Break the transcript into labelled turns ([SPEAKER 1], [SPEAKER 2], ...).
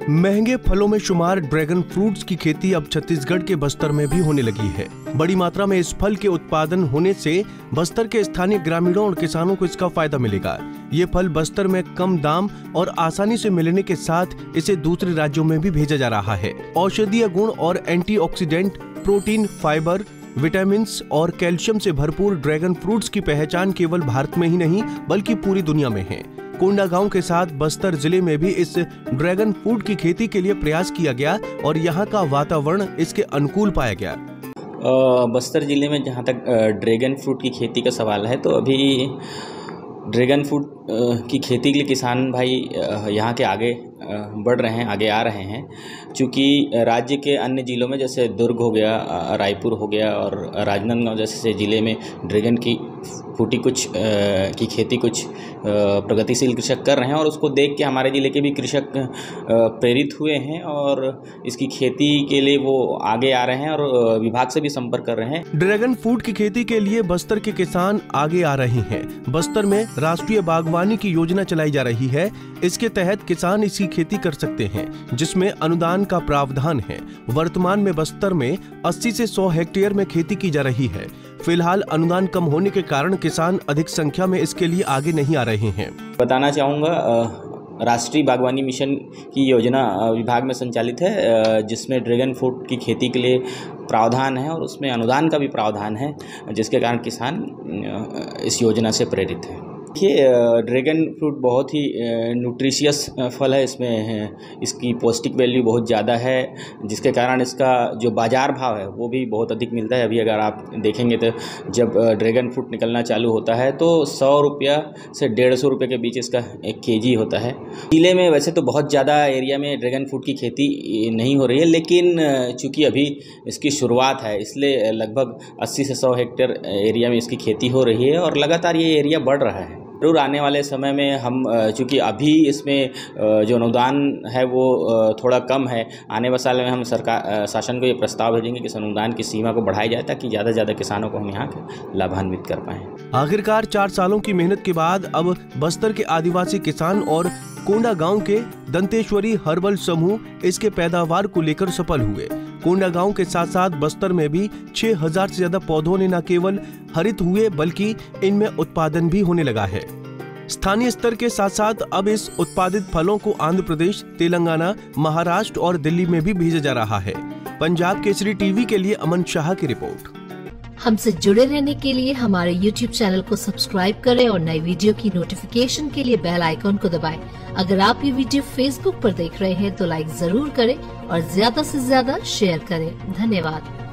[SPEAKER 1] महंगे फलों में शुमार ड्रैगन फ्रूट्स की खेती अब छत्तीसगढ़ के बस्तर में भी होने लगी है। बड़ी मात्रा में इस फल के उत्पादन होने से बस्तर के स्थानीय ग्रामीणों और किसानों को इसका फायदा मिलेगा। ये फल बस्तर में कम दाम और आसानी से मिलने के साथ इसे दूसरे राज्यों में भी भेजा जा रहा है। औषधीय गुण और एंटीऑक्सीडेंट, प्रोटीन, फाइबर, विटामिन और कैल्शियम से भरपूर ड्रैगन फ्रूट्स की पहचान केवल भारत में ही नहीं बल्कि पूरी दुनिया में है। कोंडागांव के साथ बस्तर जिले में भी इस ड्रैगन फ्रूट की खेती के लिए प्रयास किया गया और यहाँ का वातावरण इसके अनुकूल पाया गया।
[SPEAKER 2] बस्तर जिले में जहाँ तक ड्रैगन फ्रूट की खेती का सवाल है, तो अभी ड्रैगन फ्रूट की खेती के लिए किसान भाई यहाँ के आगे बढ़ रहे हैं, आगे आ रहे हैं। चूँकि राज्य के अन्य ज़िलों में जैसे दुर्ग हो गया, रायपुर हो गया और राजनांदगांव जैसे ज़िले में ड्रैगन की फ्रूटी की खेती कुछ प्रगतिशील कृषक कर रहे हैं और उसको देख के हमारे ज़िले के भी कृषक प्रेरित हुए हैं और इसकी खेती के लिए वो आगे आ रहे हैं और विभाग से भी संपर्क कर रहे हैं।
[SPEAKER 1] ड्रैगन फ्रूट की खेती के लिए बस्तर के किसान आगे आ रहे हैं। बस्तर में राष्ट्रीय बागवानी की योजना चलाई जा रही है। इसके तहत किसान इसकी खेती कर सकते हैं, जिसमें अनुदान का प्रावधान है। वर्तमान में बस्तर में 80 से 100 हेक्टेयर में खेती की जा रही है। फिलहाल अनुदान कम होने के कारण किसान अधिक संख्या में इसके लिए आगे नहीं आ रहे हैं।
[SPEAKER 2] बताना चाहूँगा, राष्ट्रीय बागवानी मिशन की योजना विभाग में संचालित है, जिसमें ड्रैगन फ्रूट की खेती के लिए प्रावधान है और उसमें अनुदान का भी प्रावधान है, जिसके कारण किसान इस योजना से प्रेरित है। देखिए, ड्रैगन फ्रूट बहुत ही न्यूट्रिशियस फल है। इसमें इसकी पौष्टिक वैल्यू बहुत ज़्यादा है, जिसके कारण इसका जो बाज़ार भाव है वो भी बहुत अधिक मिलता है। अभी अगर आप देखेंगे तो जब ड्रैगन फ्रूट निकलना चालू होता है तो 100 रुपया से 150 रुपये के बीच इसका 1 केजी होता है। जिले में वैसे तो बहुत ज़्यादा एरिया में ड्रैगन फ्रूट की खेती नहीं हो रही है, लेकिन चूँकि अभी इसकी शुरुआत है इसलिए लगभग 80 से 100 हेक्टेयर एरिया में इसकी खेती हो रही है और लगातार ये एरिया बढ़ रहा है। जरूर आने वाले समय में हम चूँकि अभी इसमें जो अनुदान है वो थोड़ा कम है, आने वाले साल में हम शासन को ये प्रस्ताव भेजेंगे कि इस अनुदान की सीमा को बढ़ाई जाए ताकि ज़्यादा से ज़्यादा किसानों को हम यहाँ के लाभान्वित कर पाएँ।
[SPEAKER 1] आखिरकार 4 सालों की मेहनत के बाद अब बस्तर के आदिवासी किसान और कोंडागांव के दंतेश्वरी हर्बल समूह इसके पैदावार को लेकर सफल हुए। कोंडागांव के साथ साथ बस्तर में भी 6000 से ज्यादा पौधों ने न केवल हरित हुए बल्कि इनमें उत्पादन भी होने लगा है। स्थानीय स्तर के साथ साथ अब इस उत्पादित फलों को आंध्र प्रदेश, तेलंगाना, महाराष्ट्र और दिल्ली में भी भेजा जा रहा है। पंजाब केसरी टीवी के लिए अमन शाह की रिपोर्ट।
[SPEAKER 3] हमसे जुड़े रहने के लिए हमारे YouTube चैनल को सब्सक्राइब करें और नई वीडियो की नोटिफिकेशन के लिए बेल आइकॉन को दबाएं। अगर आप ये वीडियो Facebook पर देख रहे हैं तो लाइक जरूर करें और ज्यादा से ज्यादा शेयर करें। धन्यवाद।